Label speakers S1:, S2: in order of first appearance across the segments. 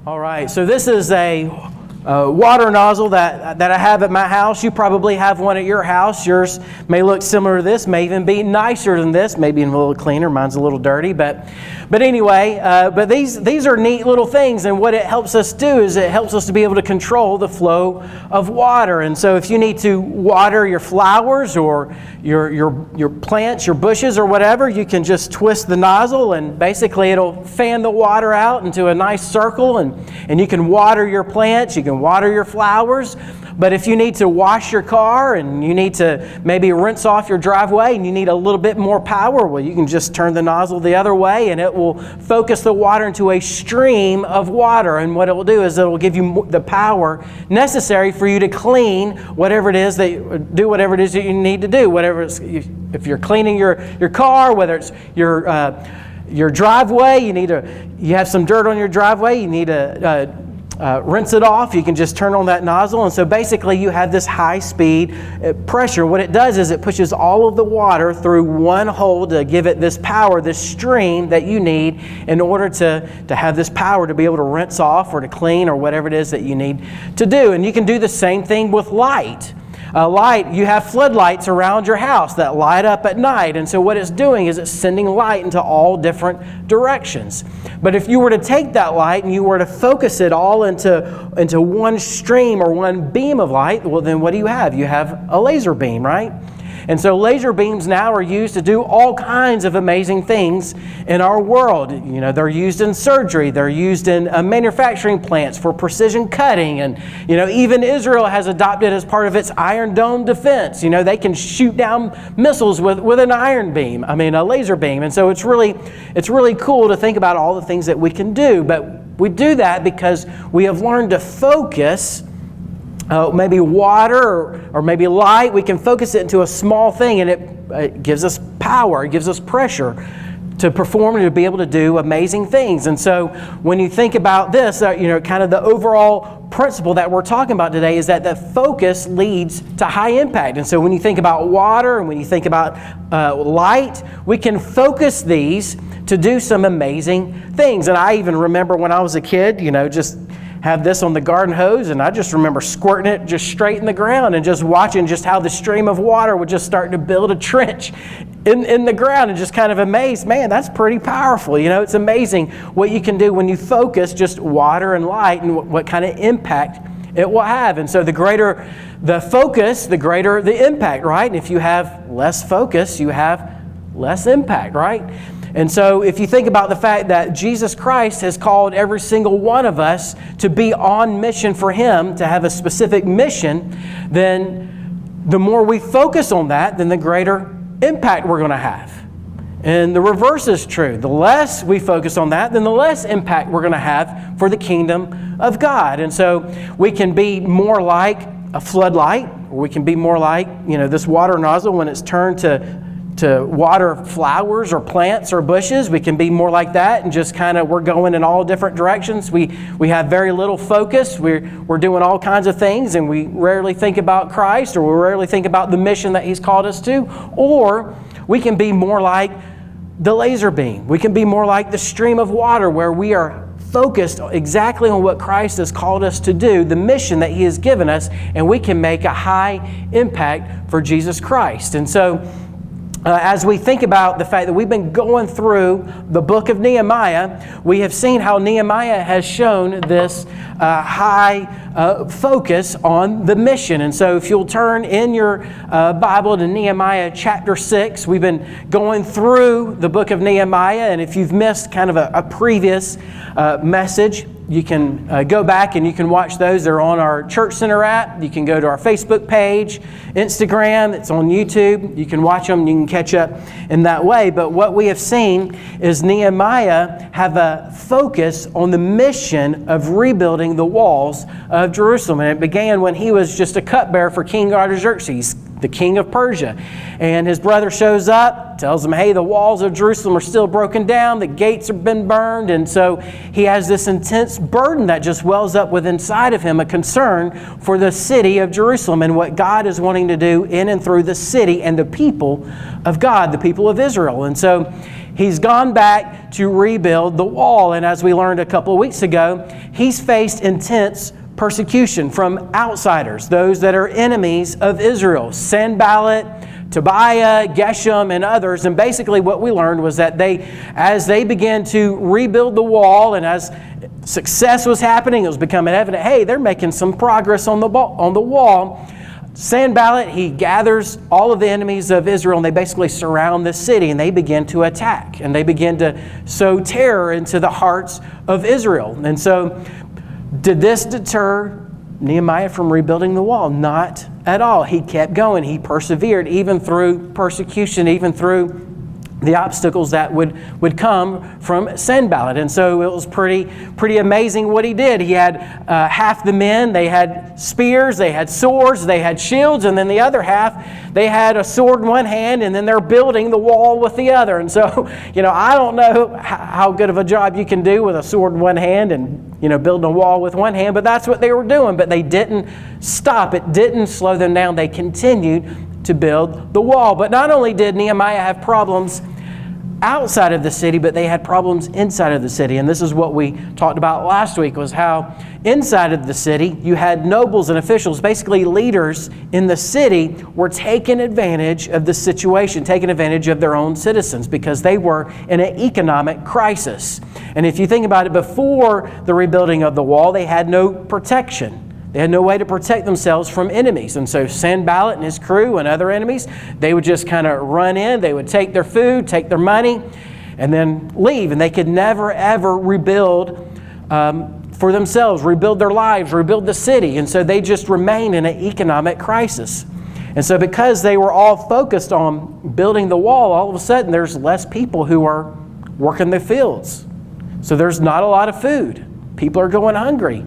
S1: All right, so this is a water nozzle that I have at my house. You probably have one at your house. Yours may look similar to this, may even be nicer than this, maybe a little cleaner. Mine's a little dirty, but anyway, but these are neat little things, and what it helps us do is it helps us to be able to control the flow of water. And so if you need to water your flowers or your plants, your bushes or whatever, you can just twist the nozzle and basically it'll fan the water out into a nice circle, and you can water your plants, you can water your flowers. But if you need to wash your car and you need to maybe rinse off your driveway and you need a little bit more power, well, you can just turn the nozzle the other way and it will focus the water into a stream of water. And what it will do is it will give you the power necessary for you to clean whatever it is that you need to do. Whatever it's, if you're cleaning your car, whether it's your driveway, you have some dirt on your driveway, you need to rinse it off. You can just turn on that nozzle, and so basically you have this high-speed pressure. What it does is it pushes all of the water through one hole to give it this power, this stream that you need in order to have this power to be able to rinse off or to clean or whatever it is that you need to do. And you can do the same thing with light. You have floodlights around your house that light up at night. And so what it's doing is it's sending light into all different directions. But if you were to take that light and you were to focus it all into one stream or one beam of light, well, then what do you have? You have a laser beam, right? And so laser beams now are used to do all kinds of amazing things in our world. You know, they're used in surgery. They're used in manufacturing plants for precision cutting. And, you know, even Israel has adopted as part of its Iron Dome defense. You know, they can shoot down missiles with an a laser beam. And so it's really cool to think about all the things that we can do. But we do that because we have learned to focus maybe water or maybe light. We can focus it into a small thing, and it gives us power, it gives us pressure to perform and to be able to do amazing things. And so when you think about this, kind of the overall principle that we're talking about today is that the focus leads to high impact. And so when you think about water and when you think about light, we can focus these to do some amazing things. And I even remember when I was a kid, just have this on the garden hose, and I just remember squirting it just straight in the ground and just watching just how the stream of water would just start to build a trench in the ground, and just kind of amazed, man, that's pretty powerful. It's amazing what you can do when you focus just water and light and what kind of impact it will have. And so the greater the focus, the greater the impact, right? And if you have less focus, you have less impact, right? And so if you think about the fact that Jesus Christ has called every single one of us to be on mission for Him, to have a specific mission, then the more we focus on that, then the greater impact we're going to have. And the reverse is true. The less we focus on that, then the less impact we're going to have for the kingdom of God. And so we can be more like a floodlight, or we can be more like, this water nozzle when it's turned to water flowers or plants or bushes. We can be more like that, and just we're going in all different directions. We have very little focus. We're doing all kinds of things, and we rarely think about Christ, or we rarely think about the mission that He's called us to. Or we can be more like the laser beam. We can be more like the stream of water, where we are focused exactly on what Christ has called us to do, the mission that He has given us, and we can make a high impact for Jesus Christ. And so as we think about the fact that we've been going through the book of Nehemiah, we have seen how Nehemiah has shown this high focus on the mission. And so if you'll turn in your Bible to Nehemiah chapter 6, we've been going through the book of Nehemiah. And if you've missed kind of a previous message, you can go back and you can watch those. They're on our Church Center app. You can go to our Facebook page, Instagram. It's on YouTube. You can watch them. You can catch up in that way. But what we have seen is Nehemiah have a focus on the mission of rebuilding the walls of Jerusalem. And it began when he was just a cupbearer for King Artaxerxes, the king of Persia. And his brother shows up, tells him, hey, the walls of Jerusalem are still broken down, the gates have been burned. And so he has this intense burden that just wells up within inside of him, a concern for the city of Jerusalem and what God is wanting to do in and through the city and the people of God, the people of Israel. And so He's gone back to rebuild the wall. And as we learned a couple of weeks ago, he's faced intense persecution from outsiders, those that are enemies of Israel, Sanballat, Tobiah, Geshem, and others. And basically what we learned was that as they began to rebuild the wall, and as success was happening, it was becoming evident, hey, they're making some progress on the wall. Sanballat, he gathers all of the enemies of Israel, and they basically surround the city, and they begin to attack, and they begin to sow terror into the hearts of Israel. And so, did this deter Nehemiah from rebuilding the wall? Not at all. He kept going. He persevered, even through persecution, even through the obstacles that would come from Sanballat. And so it was pretty amazing what he did. He had half the men, they had spears, they had swords, they had shields, and then the other half, they had a sword in one hand, and then they're building the wall with the other. And so, I don't know how good of a job you can do with a sword in one hand and, building a wall with one hand, but that's what they were doing. But they didn't stop. It didn't slow them down. They continued to build the wall. But not only did Nehemiah have problems outside of the city, but they had problems inside of the city. And this is what we talked about last week, was how inside of the city you had nobles and officials, basically leaders in the city, were taking advantage of the situation, taking advantage of their own citizens, because they were in an economic crisis. And if you think about it, before the rebuilding of the wall, they had no protection. They had no way to protect themselves from enemies. And so Sanballat and his crew and other enemies, they would just kind of run in. They would take their food, take their money, and then leave. And they could never, ever rebuild for themselves, rebuild their lives, rebuild the city. And so they just remained in an economic crisis. And so because they were all focused on building the wall, all of a sudden there's less people who are working the fields. So there's not a lot of food. People are going hungry.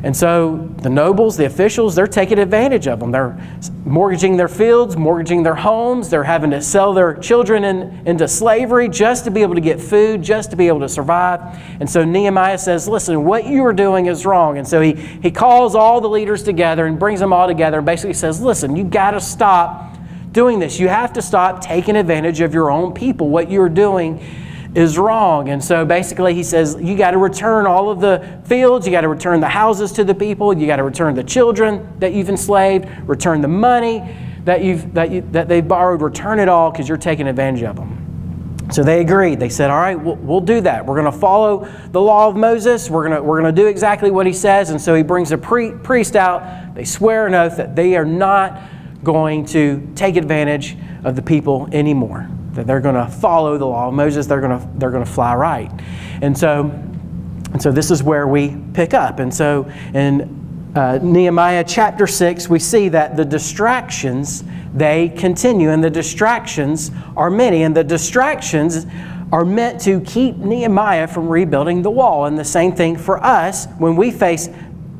S1: And so the nobles, the officials, they're taking advantage of them. They're mortgaging their fields, mortgaging their homes. They're having to sell their children into slavery just to be able to get food, just to be able to survive. And so Nehemiah says, listen, what you are doing is wrong. And so he calls all the leaders together and brings them all together and basically says, listen, you got to stop doing this. You have to stop taking advantage of your own people. What you're doing is wrong. And so basically he says, you got to return all of the fields, you got to return the houses to the people, you got to return the children that you've enslaved, return the money that they borrowed, return it all, because you're taking advantage of them. So they agreed. They said, all right, we'll do that. We're going to follow the law of Moses. We're going to do exactly what he says. And so he brings a priest out. They swear an oath that they are not going to take advantage of the people anymore, that they're going to follow the law of Moses. They're going to fly right. And so this is where we pick up. And so in Nehemiah chapter 6, we see that the distractions, they continue, and the distractions are many, and the distractions are meant to keep Nehemiah from rebuilding the wall. And the same thing for us. When we face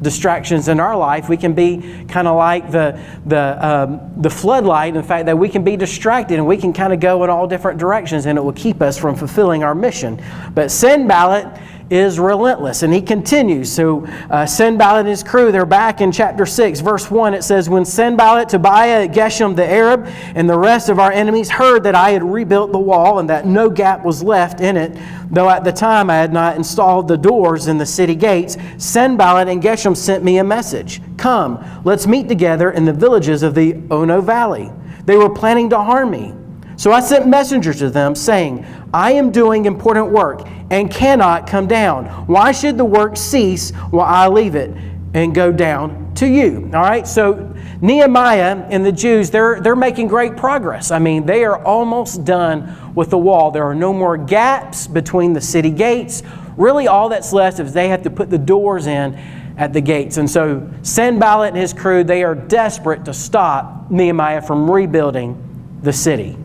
S1: distractions in our life, we can be kind of like the floodlight, in the fact that we can be distracted and we can kind of go in all different directions, and it will keep us from fulfilling our mission. But Sanballat is relentless, and he continues. So Sanballat and his crew, they're back in chapter 6, verse 1. It says, when Sanballat, Tobiah, Geshem the Arab, and the rest of our enemies heard that I had rebuilt the wall and that no gap was left in it, though at the time I had not installed the doors in the city gates, Sanballat and Geshem sent me a message. Come, let's meet together in the villages of the Ono Valley. They were planning to harm me. So I sent messengers to them saying, I am doing important work and cannot come down. Why should the work cease while I leave it and go down to you? All right, so Nehemiah and the Jews, they're making great progress. I mean, they are almost done with the wall. There are no more gaps between the city gates. Really, all that's left is they have to put the doors in at the gates. And so Sanballat and his crew, they are desperate to stop Nehemiah from rebuilding the city.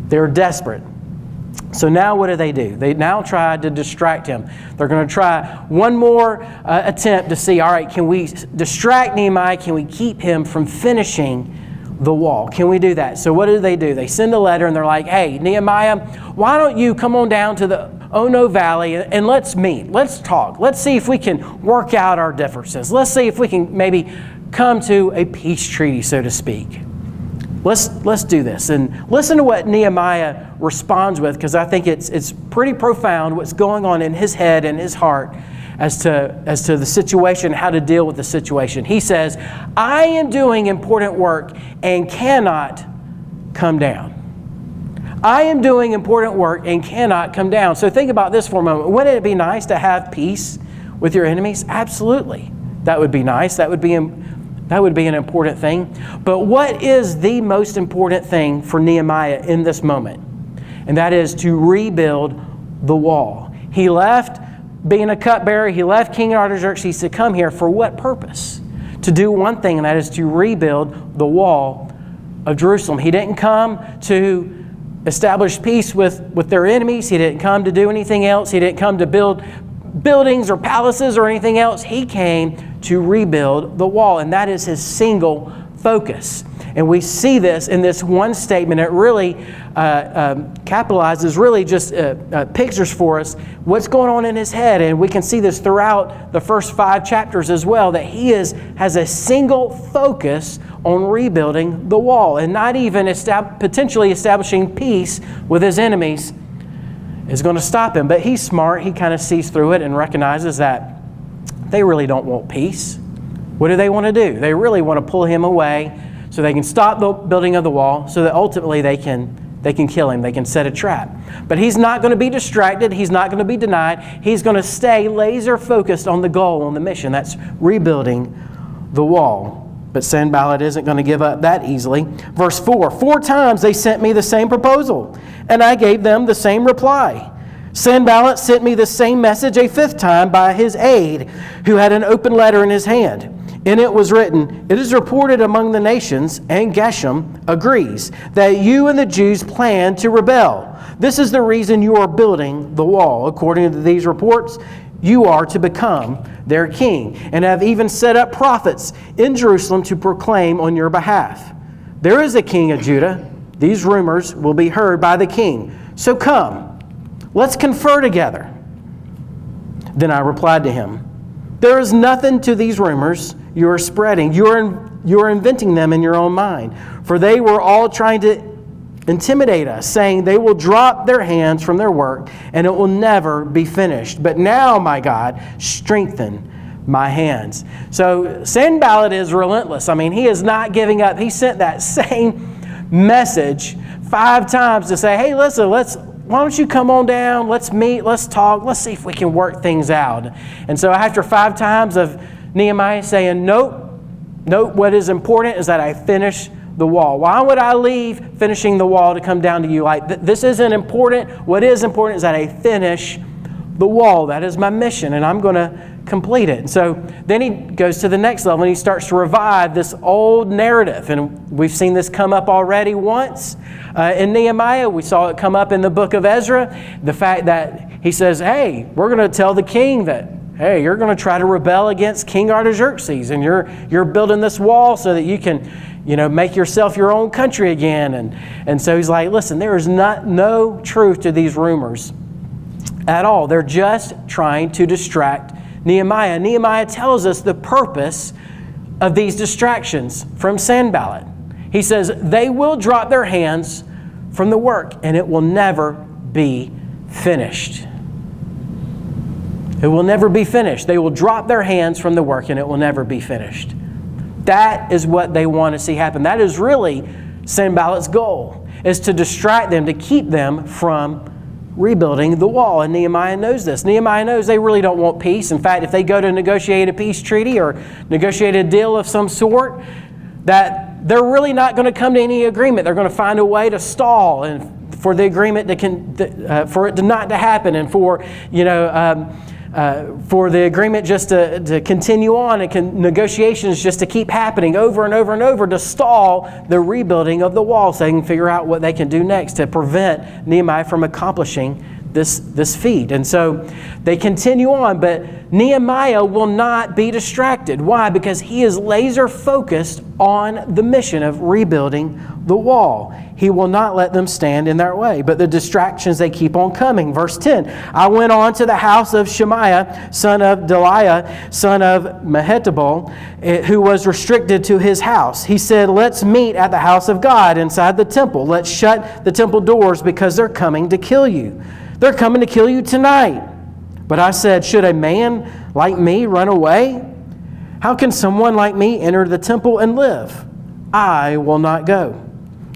S1: They're desperate. So now what do? They now try to distract him. They're going to try one more attempt to see, all right, can we distract Nehemiah? Can we keep him from finishing the wall? Can we do that? So what do? They send a letter and they're like, hey, Nehemiah, why don't you come on down to the Ono Valley and let's meet. Let's talk. Let's see if we can work out our differences. Let's see if we can maybe come to a peace treaty, so to speak. Let's do this. And listen to what Nehemiah responds with, because I think it's pretty profound what's going on in his head and his heart as to the situation, how to deal with the situation. He says, I am doing important work and cannot come down. I am doing important work and cannot come down. So think about this for a moment. Wouldn't it be nice to have peace with your enemies? Absolutely. That would be nice. That would be an important thing. But what is the most important thing for Nehemiah in this moment? And that is to rebuild the wall. He left being a cupbearer. He left King Artaxerxes to come here for what purpose? To do one thing, and that is to rebuild the wall of Jerusalem. He didn't come to establish peace with their enemies. He didn't come to do anything else. He didn't come to build buildings or palaces or anything else. He came to rebuild the wall, and that is his single focus. And we see this in this one statement. It really capitalizes, really just pictures for us what's going on in his head. And we can see this throughout the first 5 chapters as well, that he has a single focus on rebuilding the wall, and not even potentially establishing peace with his enemies is going to stop him. But he's smart. He kind of sees through it and recognizes that they really don't want peace. What do they want to do? They really want to pull him away so they can stop the building of the wall, so that ultimately they can kill him. They can set a trap. But he's not going to be distracted. He's not going to be denied. He's going to stay laser focused on the goal, on the mission. That's rebuilding the wall. But Sanballat isn't going to give up that easily. Verse 4, 4 times they sent me the same proposal, and I gave them the same reply. Sanballat sent me the same message a 5th time by his aide, who had an open letter in his hand. In it was written, it is reported among the nations, and Geshem agrees, that you and the Jews plan to rebel. This is the reason you are building the wall. According to these reports, you are to become their king, and have even set up prophets in Jerusalem to proclaim on your behalf. There is a king of Judah. These rumors will be heard by the king. So come, let's confer together. Then I replied to him, there is nothing to these rumors you are spreading. You are inventing them in your own mind. For they were all trying to intimidate us, saying they will drop their hands from their work and it will never be finished. But now, my God, strengthen my hands. So Sanballat is relentless. I mean, he is not giving up. He sent that same message 5 times to say, hey, listen, why don't you come on down? Let's meet, let's talk, let's see if we can work things out. And so after 5 times of Nehemiah saying, nope, what is important is that I finish the wall. Why would I leave finishing the wall to come down to you? This isn't important. What is important is that I finish the wall. That is my mission, and I'm going to complete it. And so then he goes to the next level, and he starts to revive this old narrative. And we've seen this come up already once in Nehemiah. We saw it come up in the book of Ezra. The fact that he says, hey, we're going to tell the king that, hey, you're going to try to rebel against King Artaxerxes, and you're building this wall so that you can, make yourself your own country again. And so he's like, listen, there is no truth to these rumors at all. They're just trying to distract Nehemiah. Nehemiah tells us the purpose of these distractions from Sanballat. He says, they will drop their hands from the work and it will never be finished. It will never be finished. They will drop their hands from the work and it will never be finished. That is what they want to see happen. That is really Sanballat's goal, is to distract them, to keep them from rebuilding the wall. And Nehemiah knows this. Nehemiah knows they really don't want peace. In fact, if they go to negotiate a peace treaty or negotiate a deal of some sort, that they're really not going to come to any agreement. They're going to find a way to stall and for the agreement for it to not to happen, and for the agreement just to continue on, and negotiations just to keep happening over and over and over, to stall the rebuilding of the wall, so they can figure out what they can do next to prevent Nehemiah from accomplishing this feat. And so they continue on, but Nehemiah will not be distracted. Why? Because he is laser focused on the mission of rebuilding the wall. He will not let them stand in their way. But the distractions, they keep on coming. Verse 10, I went on to the house of Shemaiah, son of Deliah, son of Mehetabel, who was restricted to his house. He said, let's meet at the house of God inside the temple. Let's shut the temple doors because they're coming to kill you. They're coming to kill you tonight. But I said, should a man like me run away? How can someone like me enter the temple and live? I will not go.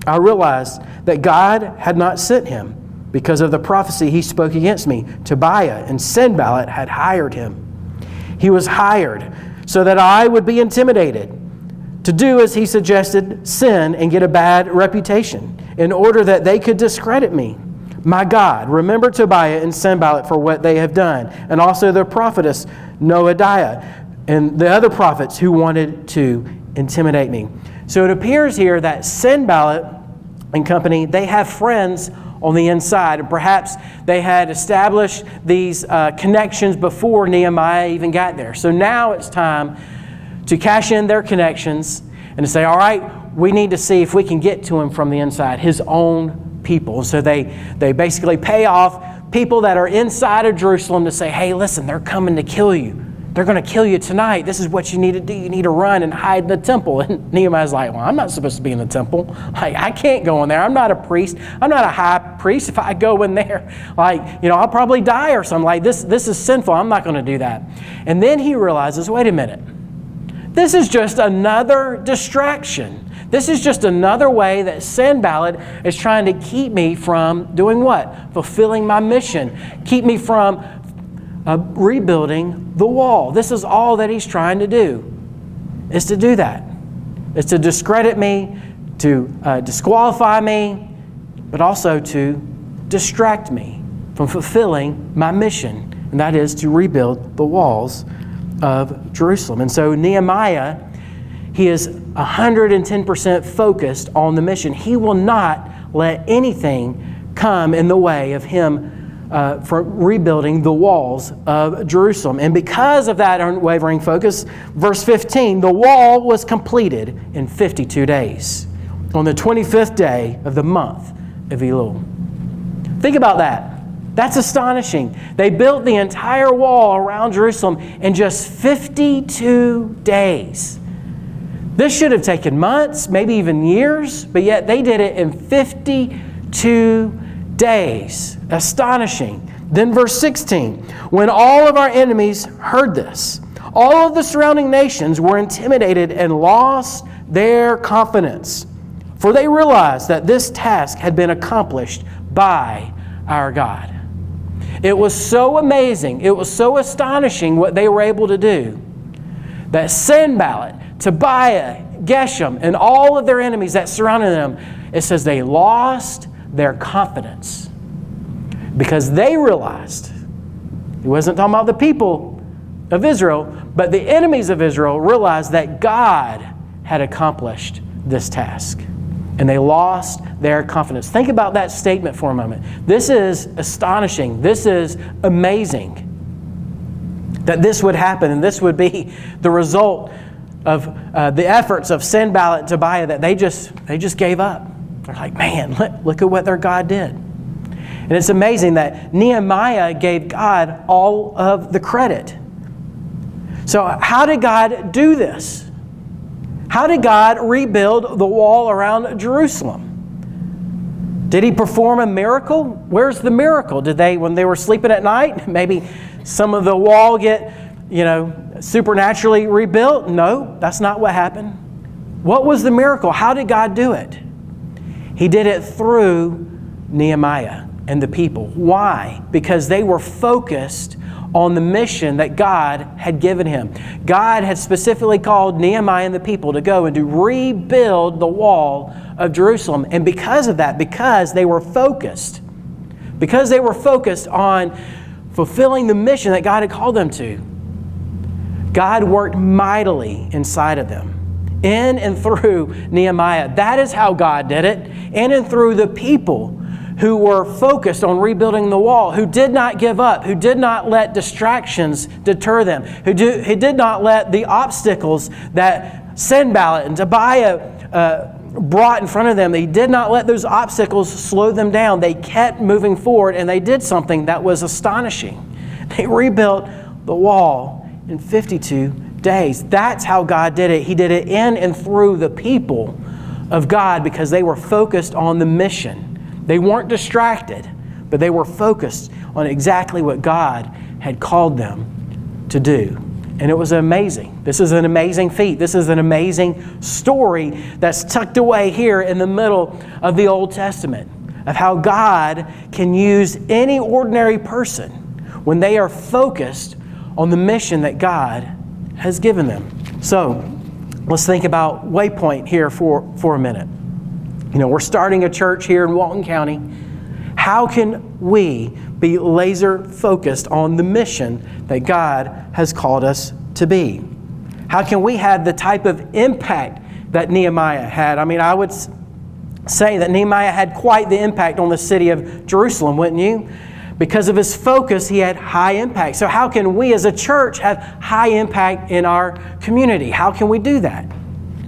S1: I realized that God had not sent him because of the prophecy he spoke against me. Tobiah and Sanballat had hired him. He was hired so that I would be intimidated to do as he suggested, sin and get a bad reputation in order that they could discredit me. My God, remember Tobiah and Sanballat for what they have done, and also the prophetess Noadiah and the other prophets who wanted to intimidate me. So it appears here that Sanballat and company, they have friends on the inside. And perhaps they had established these connections before Nehemiah even got there. So now it's time to cash in their connections and to say, all right, we need to see if we can get to him from the inside, his own people. So they basically pay off people that are inside of Jerusalem to say, hey, listen, they're coming to kill you. They're going to kill you tonight. This is what you need to do. You need to run and hide in the temple. And Nehemiah's like, well, I'm not supposed to be in the temple. Like, I can't go in there. I'm not a priest. I'm not a high priest. If I go in there, I'll probably die or something. Like, this is sinful. I'm not going to do that. And then he realizes, wait a minute. This is just another distraction. This is just another way that Sanballat is trying to keep me from doing what? Fulfilling my mission. Keep me from rebuilding the wall. This is all that he's trying to do, is to do that. It's to discredit me, to disqualify me, but also to distract me from fulfilling my mission, and that is to rebuild the walls of Jerusalem. And so Nehemiah, he is 110% focused on the mission. He will not let anything come in the way of him for rebuilding the walls of Jerusalem. And because of that unwavering focus, verse 15, the wall was completed in 52 days, on the 25th day of the month of Elul. Think about that. That's astonishing. They built the entire wall around Jerusalem in just 52 days. This should have taken months, maybe even years, but yet they did it in 52 days. Astonishing. Then verse 16, when all of our enemies heard this, all of the surrounding nations were intimidated and lost their confidence, for they realized that this task had been accomplished by our God. It was so amazing, it was so astonishing what they were able to do, that Sanballat, Tobiah, Geshem, and all of their enemies that surrounded them, it says they lost their confidence because they realized, he wasn't talking about the people of Israel, but the enemies of Israel realized that God had accomplished this task. And they lost their confidence. Think about that statement for a moment. This is astonishing. This is amazing that this would happen, and this would be the result of the efforts of Sanballat and Tobiah, that they just gave up. They're like, man, look at what their God did. And it's amazing that Nehemiah gave God all of the credit. So how did God do this? How did God rebuild the wall around Jerusalem? Did he perform a miracle? Where's the miracle? Did they, when they were sleeping at night, maybe some of the wall get, supernaturally rebuilt? No, that's not what happened. What was the miracle? How did God do it? He did it through Nehemiah and the people. Why? Because they were focused on the mission that God had given him. God had specifically called Nehemiah and the people to go and to rebuild the wall of Jerusalem. And because of that, because they were focused on fulfilling the mission that God had called them to, God worked mightily inside of them, in and through Nehemiah. That is how God did it, in and through the people who were focused on rebuilding the wall, who did not give up, who did not let distractions deter them, who did not let the obstacles that Sanballat and Tobiah brought in front of them, they did not let those obstacles slow them down. They kept moving forward, and they did something that was astonishing. They rebuilt the wall in 52 days. That's how God did it. He did it in and through the people of God because they were focused on the mission. They weren't distracted, but they were focused on exactly what God had called them to do. And it was amazing. This is an amazing feat. This is an amazing story that's tucked away here in the middle of the Old Testament of how God can use any ordinary person when they are focused on the mission that God has given them. So let's think about Waypoint here for a minute. You know, we're starting a church here in Walton County. How can we be laser focused on the mission that God has called us to be? How can we have the type of impact that Nehemiah had? I mean, I would say that Nehemiah had quite the impact on the city of Jerusalem, wouldn't you? Because of his focus, he had high impact. So how can we as a church have high impact in our community? How can we do that?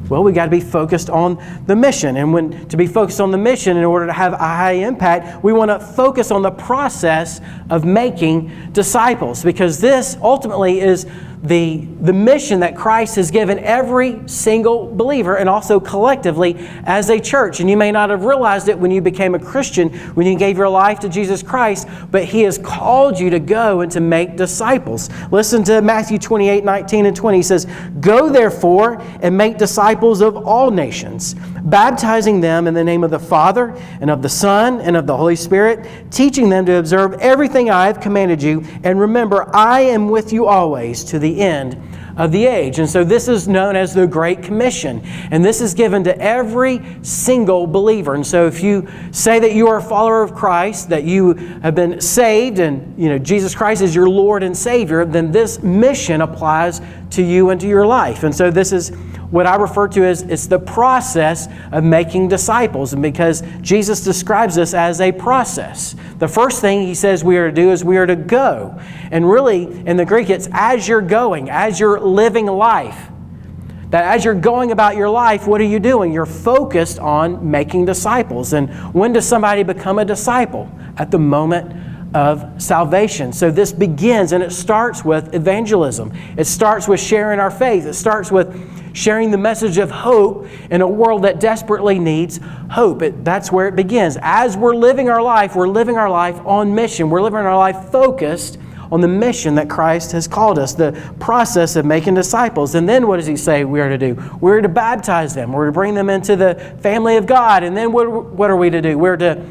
S1: Well, we got to be focused on the mission. And to be focused on the mission, in order to have a high impact, we want to focus on the process of making disciples. Because this ultimately is the mission that Christ has given every single believer, and also collectively as a church. And you may not have realized it when you became a Christian, when you gave your life to Jesus Christ, but He has called you to go and to make disciples. Listen to Matthew 28:19 and 20. He says, "Go therefore and make disciples of all nations, baptizing them in the name of the Father and of the Son and of the Holy Spirit, teaching them to observe everything I have commanded you. And remember, I am with you always to the end of the age." And so this is known as the Great Commission. And this is given to every single believer. And so if you say that you are a follower of Christ, that you have been saved and Jesus Christ is your Lord and Savior, then this mission applies to you and to your life. And so this is what I refer to as it's the process of making disciples. And because Jesus describes this as a process. The first thing He says we are to do is we are to go. And really, in the Greek, it's as you're going, as you're living life. That as you're going about your life, what are you doing? You're focused on making disciples. And when does somebody become a disciple? At the moment of salvation. So this begins, and it starts with evangelism. It starts with sharing our faith. It starts with sharing the message of hope in a world that desperately needs hope. That's where it begins. As we're living our life on mission. We're living our life focused on the mission that Christ has called us, the process of making disciples. And then what does He say we are to do? We're to baptize them. We're to bring them into the family of God. And then what are we to do? We're to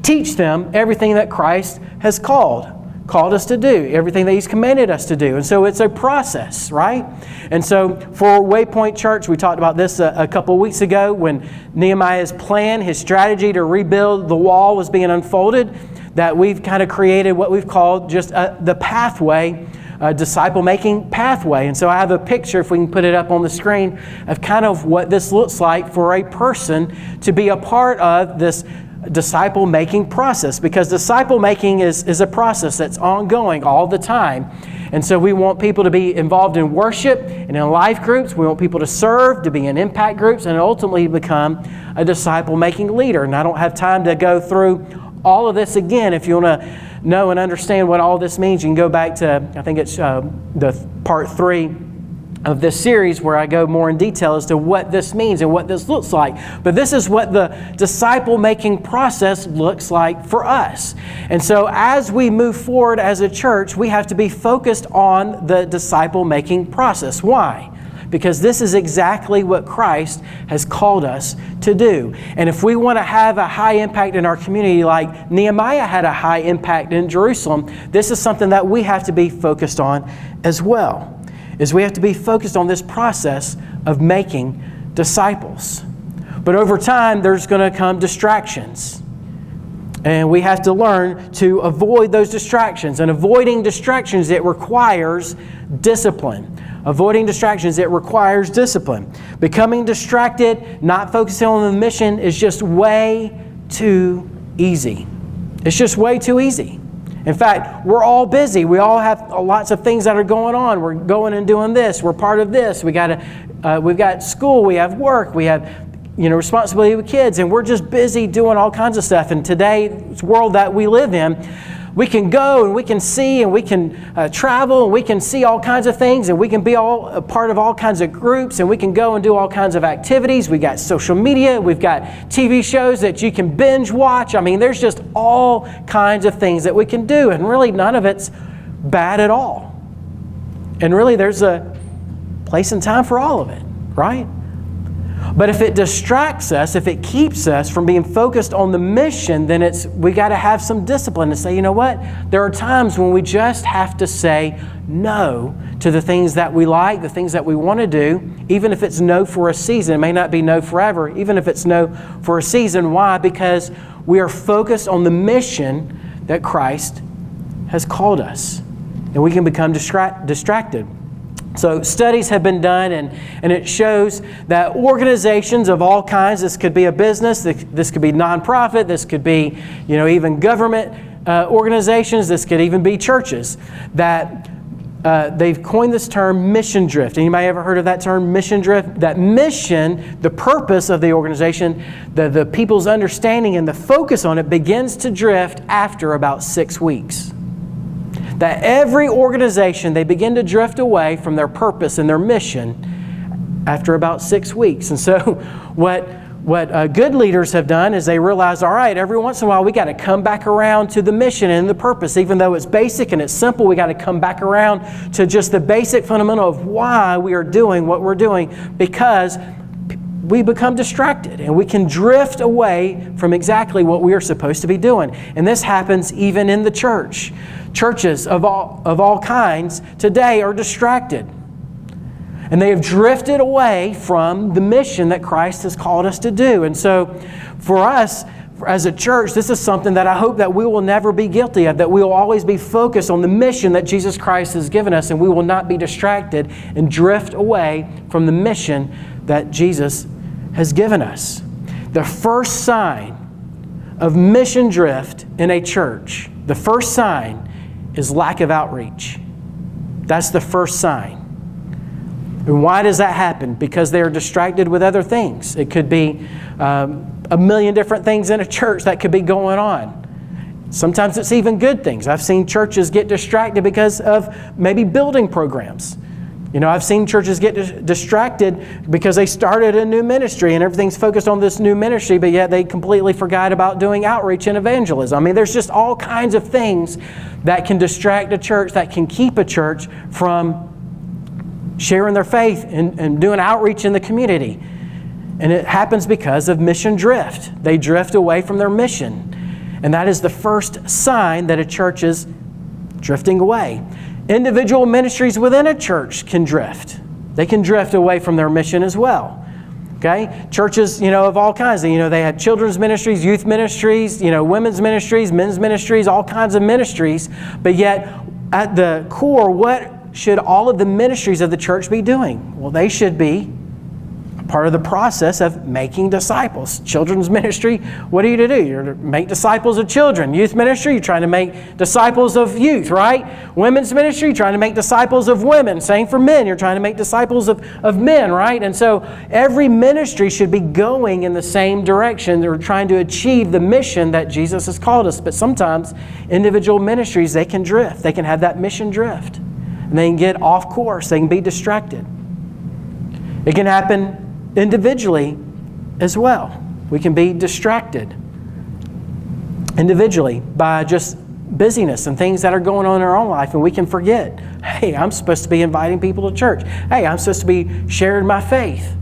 S1: teach them everything that Christ has called us to do, everything that He's commanded us to do. And so it's a process, right? And so for Waypoint Church, we talked about this a couple of weeks ago when Nehemiah's plan, his strategy to rebuild the wall was being unfolded, that we've kind of created what we've called just the pathway, disciple-making pathway. And so I have a picture, if we can put it up on the screen, of kind of what this looks like for a person to be a part of this disciple-making process, because disciple-making is a process that's ongoing all the time. And so we want people to be involved in worship and in life groups. We want people to serve, to be in impact groups, and ultimately become a disciple-making leader. And I don't have time to go through all of this again. If you want to know and understand what all this means, you can go back to, I think it's the part 3 of this series where I go more in detail as to what this means and what this looks like. But this is what the disciple-making process looks like for us. And so as we move forward as a church, we have to be focused on the disciple-making process. Why? Because this is exactly what Christ has called us to do. And if we want to have a high impact in our community like Nehemiah had a high impact in Jerusalem, this is something that we have to be focused on as well. Is we have to be focused on this process of making disciples. But over time, there's going to come distractions. And we have to learn to avoid those distractions. And avoiding distractions, it requires discipline. Avoiding distractions, it requires discipline. Becoming distracted, not focusing on the mission is just way too easy. It's just way too easy. In fact, we're all busy. We all have lots of things that are going on. We're going and doing this. We're part of this. We've got school. We have work. We have responsibility with kids. And we're just busy doing all kinds of stuff. In today's world that we live in, we can go and we can see and we can travel and we can see all kinds of things and we can be all a part of all kinds of groups and we can go and do all kinds of activities. We've got social media. We've got TV shows that you can binge watch. I mean, there's just all kinds of things that we can do, and really none of it's bad at all. And really there's a place and time for all of it, right? But if it distracts us, if it keeps us from being focused on the mission, then we got to have some discipline to say, you know what? There are times when we just have to say no to the things that we like, the things that we want to do, even if it's no for a season. It may not be no forever, even if it's no for a season. Why? Because we are focused on the mission that Christ has called us, and we can become distracted. So studies have been done, and it shows that organizations of all kinds, this could be a business, this could be nonprofit, this could be even government organizations, this could even be churches, that they've coined this term mission drift. Anybody ever heard of that term, mission drift? That mission, the purpose of the organization, the people's understanding and the focus on it begins to drift after about 6 weeks. That every organization, they begin to drift away from their purpose and their mission after about 6 weeks. And so what good leaders have done is they realize, all right, every once in a while we got to come back around to the mission and the purpose. Even though it's basic and it's simple, we got to come back around to just the basic fundamental of why we are doing what we're doing, because we become distracted and we can drift away from exactly what we are supposed to be doing. And this happens even in the church. Churches of all kinds today are distracted. And they have drifted away from the mission that Christ has called us to do. And so for us, as a church, this is something that I hope that we will never be guilty of, that we will always be focused on the mission that Jesus Christ has given us, and we will not be distracted and drift away from the mission that Jesus has given us. The first sign of mission drift in a church, the first sign is lack of outreach. That's the first sign. And why does that happen? Because they are distracted with other things. It could be a million different things in a church that could be going on. Sometimes it's even good things. I've seen churches get distracted because of maybe building programs. I've seen churches get distracted because they started a new ministry and everything's focused on this new ministry, but yet they completely forgot about doing outreach and evangelism. I mean, there's just all kinds of things that can distract a church, that can keep a church from sharing their faith and doing outreach in the community. And it happens because of mission drift. They drift away from their mission. And that is the first sign that a church is drifting away. Individual ministries within a church can drift. They can drift away from their mission as well. Okay? Churches, of all kinds. They have children's ministries, youth ministries, women's ministries, men's ministries, all kinds of ministries. But yet, at the core, what should all of the ministries of the church be doing? Well, they should be part of the process of making disciples. Children's ministry, what are you to do? You're to make disciples of children. Youth ministry, you're trying to make disciples of youth, right? Women's ministry, you're trying to make disciples of women. Same for men, you're trying to make disciples of men, right? And so every ministry should be going in the same direction. They're trying to achieve the mission that Jesus has called us. But sometimes individual ministries, they can drift. They can have that mission drift. And they can get off course. They can be distracted. It can happen individually as well. We can be distracted individually by just busyness and things that are going on in our own life, and we can forget, hey, I'm supposed to be inviting people to church. Hey, I'm supposed to be sharing my faith.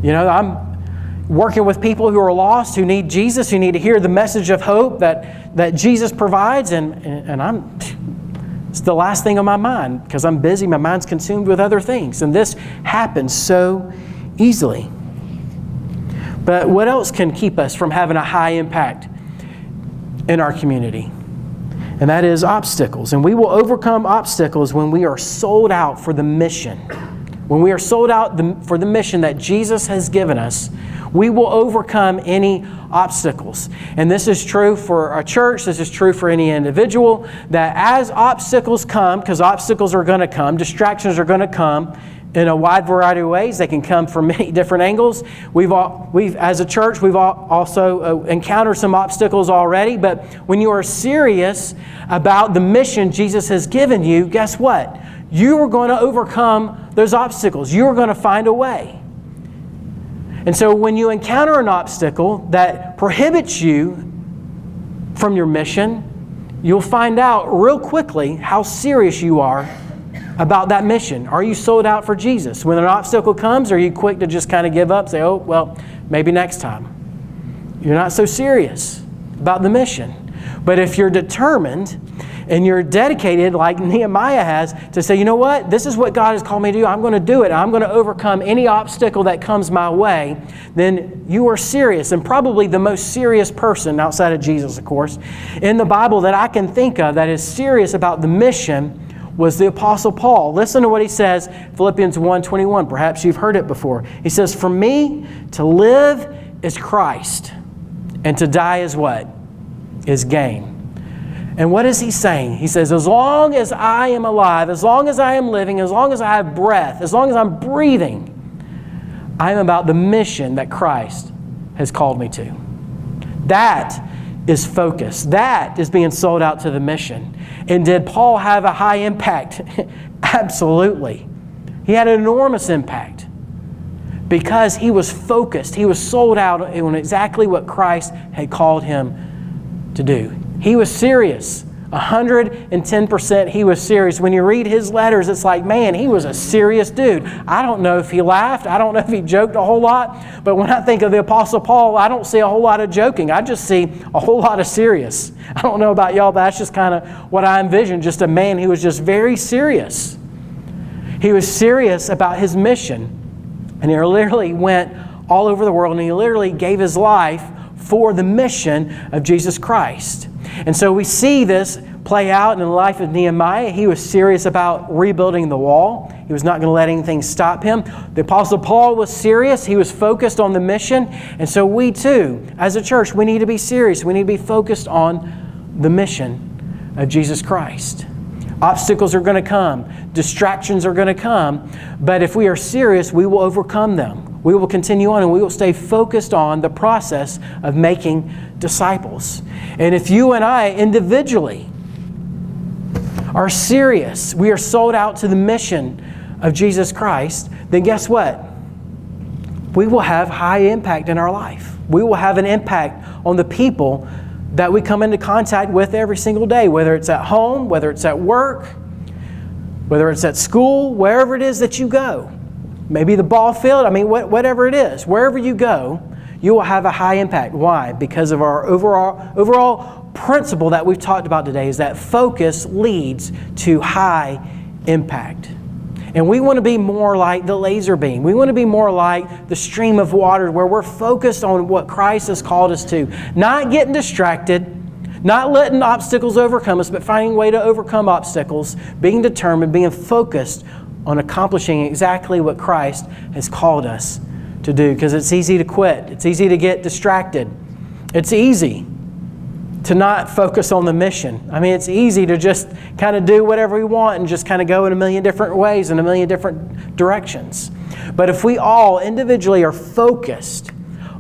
S1: I'm working with people who are lost, who need Jesus, who need to hear the message of hope that Jesus provides, and it's the last thing on my mind because I'm busy. My mind's consumed with other things, and this happens so easily. But what else can keep us from having a high impact in our community? And that is obstacles. And we will overcome obstacles when we are sold out for the mission. When we are sold out for the mission that Jesus has given us, We will overcome any obstacles. And this is true for a church, this is true for any individual, that as obstacles come, because obstacles are going to come, distractions are going to come in a wide variety of ways. They can come from many different angles. We've as a church, we've also encountered some obstacles already, but when you are serious about the mission Jesus has given you, guess what? You are going to overcome those obstacles. You are going to find a way. And so when you encounter an obstacle that prohibits you from your mission, you'll find out real quickly how serious you are about that mission. Are you sold out for Jesus? When an obstacle comes, are you quick to just kind of give up, say, oh, well, maybe next time? You're not so serious about the mission. But if you're determined and you're dedicated, like Nehemiah has, to say, you know what? This is what God has called me to do. I'm going to do it. I'm going to overcome any obstacle that comes my way. Then you are serious, and probably the most serious person outside of Jesus, of course, in the Bible that I can think of that is serious about the mission was the Apostle Paul. Listen to what he says, Philippians 1:21. Perhaps you've heard it before. He says, for me, to live is Christ, and to die is what? Is gain. And what is he saying? He says, as long as I am alive, as long as I am living, as long as I have breath, as long as I'm breathing, I am about the mission that Christ has called me to. That is focus. That is being sold out to the mission. And did Paul have a high impact? Absolutely. He had an enormous impact because he was focused. He was sold out on exactly what Christ had called him to do. He was serious. 110% he was serious. When you read his letters, it's like, man, he was a serious dude. I don't know if he laughed. I don't know if he joked a whole lot. But when I think of the Apostle Paul, I don't see a whole lot of joking. I just see a whole lot of serious. I don't know about y'all, but that's just kind of what I envision. Just a man who was just very serious. He was serious about his mission. And he literally went all over the world and he literally gave his life for the mission of Jesus Christ. And so we see this play out in the life of Nehemiah. He was serious about rebuilding the wall. He was not going to let anything stop him. The Apostle Paul was serious. He was focused on the mission. And so we too, as a church, we need to be serious. We need to be focused on the mission of Jesus Christ. Obstacles are going to come. Distractions are going to come. But if we are serious, we will overcome them. We will continue on and we will stay focused on the process of making disciples. And if you and I individually are serious, we are sold out to the mission of Jesus Christ, then guess what? We will have high impact in our life. We will have an impact on the people that we come into contact with every single day, whether it's at home, whether it's at work, whether it's at school, wherever it is that you go. Maybe the ball field, whatever it is, wherever you go, you will have a high impact. Why? Because of our overall principle that we've talked about today is that focus leads to high impact. And we want to be more like the laser beam. We want to be more like the stream of water where we're focused on what Christ has called us to. Not getting distracted, not letting obstacles overcome us, but finding a way to overcome obstacles, being determined, being focused on accomplishing exactly what Christ has called us to do. Because it's easy to quit. It's easy to get distracted. It's easy to not focus on the mission. It's easy to just kind of do whatever we want and just kind of go in a million different ways in a million different directions. But if we all individually are focused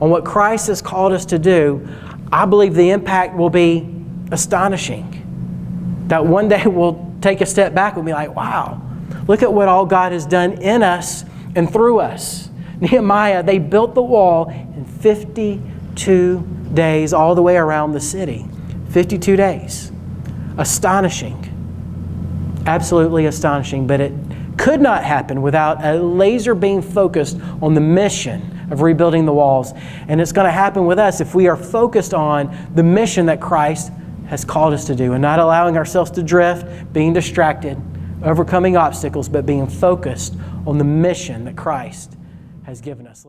S1: on what Christ has called us to do, I believe the impact will be astonishing. That one day we'll take a step back and be like, wow, look at what all God has done in us and through us. Nehemiah, they built the wall in 52 days all the way around the city. 52 days. Astonishing. Absolutely astonishing. But it could not happen without a laser beam focused on the mission of rebuilding the walls. And it's going to happen with us if we are focused on the mission that Christ has called us to do and not allowing ourselves to drift, being distracted, overcoming obstacles, but being focused on the mission that Christ has given us.